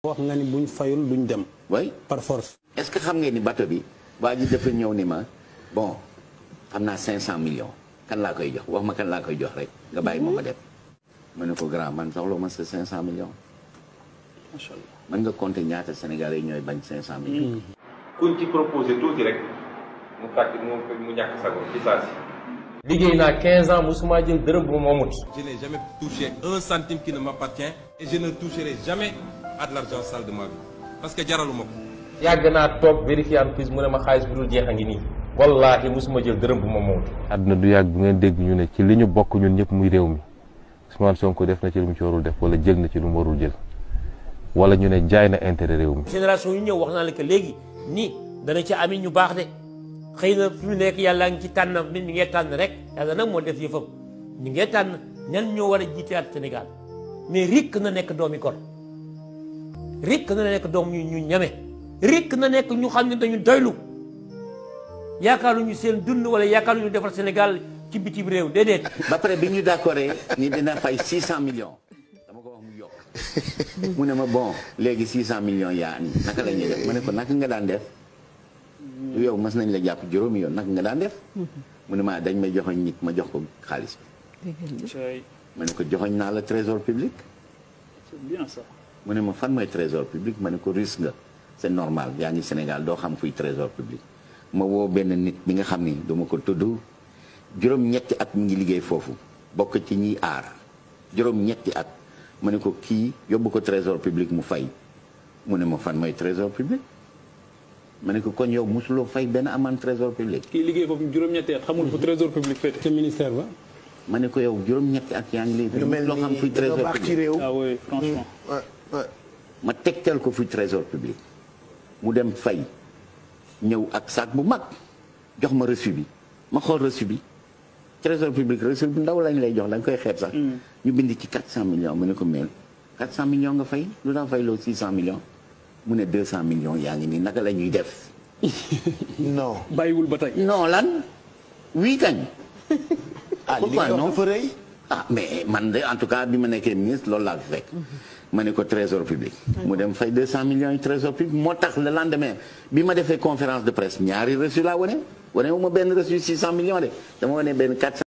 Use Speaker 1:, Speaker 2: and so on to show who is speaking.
Speaker 1: wax nga ni buñ fayul duñ dem.
Speaker 2: oui
Speaker 1: par force.
Speaker 2: est-ce que xam ngeen ni bateau bi waa ji dafa ñëw ni ma bon am naa 500 millions kan laa koy jox wax ma kan laa koy jox rek nga bàyyi ma dem. ma ne ko grand man soxla ma sa 500 millions.
Speaker 1: macha allah
Speaker 2: mën nga compter ñaata Sénégalais ñooy bañ 500 millions.
Speaker 3: kuñ ci proposé tuuti rek mu fàtte mu ñàkk sago ci saa si.
Speaker 4: liggéey naa 15 ans musuma jël dërëm bu ma moomut.
Speaker 5: Je n'ai jamais touché un centime qui ne m'appartient et je ne toucherai jamais à de l'argent sale de ma vie parce que jaraluma ko.
Speaker 4: yàgg naa toog vérifier en plus mu ne ma xaalis bu dul jeex a ngi nii. wallaahi musuma jël dërëm bu ma moomut.
Speaker 6: àdduna du yàgg bu ngeen dégg ñu ne ci li ñu bokk ñun ñëpp muy réew mi Ousmane Sonko def na ci lu mu ci warul def wala jël na ci lu mu warul jël wala ñu ne jaay na intérêt réew mi.
Speaker 7: génération yu ñëw wax naa la que léegi nii dana ci ami ñu baax de xëy na fi mu nekk yàlla ngi ci tànn nit ñi ngay tànn rek yàlla nag moo def yëfam ñi ngay tànn ñan ñoo war a jiitewaat Sénégal mais rikk na nekk doomi kor rikk na nekk doom ñu ñame rikk na nekk ñu xam ne dañu doylu yaakaaruñu seen dund wala yaakaaruñu defar Sénégal ci bitim réew déedéet.
Speaker 2: ba pare bi ñu d'accordé ni dina fay 600 millions dama ko wax mu yokk mu ne ma bon léegi 600 millions yaa ni naka la ñuy def ma ne ko naka nga daan def yow mas nañ la jàpp juróomi yoon naka nga daan def mu ne ma dañ may joxoñ nit ma jox ko xaalis bi ma ne ko joxoñ naa la trésor public
Speaker 1: c'est bien ça.
Speaker 2: mu ne ma fan mooy trésor public ma ne ko russe nga c'est normal yaa ngi Sénégal doo xam fuy trésor public ma woo benn nit bi nga xam ni duma ko tudd juróom-ñetti at mi ngi liggéey foofu bokk ci ñiy aar juróom-ñetti at ma ne ko kii yóbbu ko trésor public mu fay mu ne ma fan mooy trésor public ma ne ko kon yow mosuloo fay benn amende trésor public.
Speaker 1: kii liggéey foofu juróom-ñetti at xamul fu trésor public féete. ca ministère ba.
Speaker 2: ma ne ko yow juróom-ñetti at yaa ngi liggéey loo xam fuy trésor public.
Speaker 1: ah oui franchement.
Speaker 2: ma tegtal ko fuy trésor public mu dem fay ñëw ak sac bu mag jox ma reçu bi ma xool reçu bi trésor public reçu bu ndaw lañ lay jox da nga koy xeeb sax. ñu bind ci 400 millions mu ne ko mel 400 millions nga fay lu tax fay loo 600 millions mu ne 200 millions yaa ngi nii naka la ñuy def.
Speaker 8: non.
Speaker 1: bàyyiwul ba tey.
Speaker 2: non lan wii kañ.
Speaker 8: ah li nga wax fa rëy.
Speaker 2: ah mais man de en tout cas bi ma nekkee ministre loolu laa fi fekk. ma ne ko trésor public. mu dem fay 200 millions yi trésor public moo tax le lendemain bi ma defee conférence de presse ñaari reçu laa wane wu ma benn reçu 600 millions de dama wane benn 400.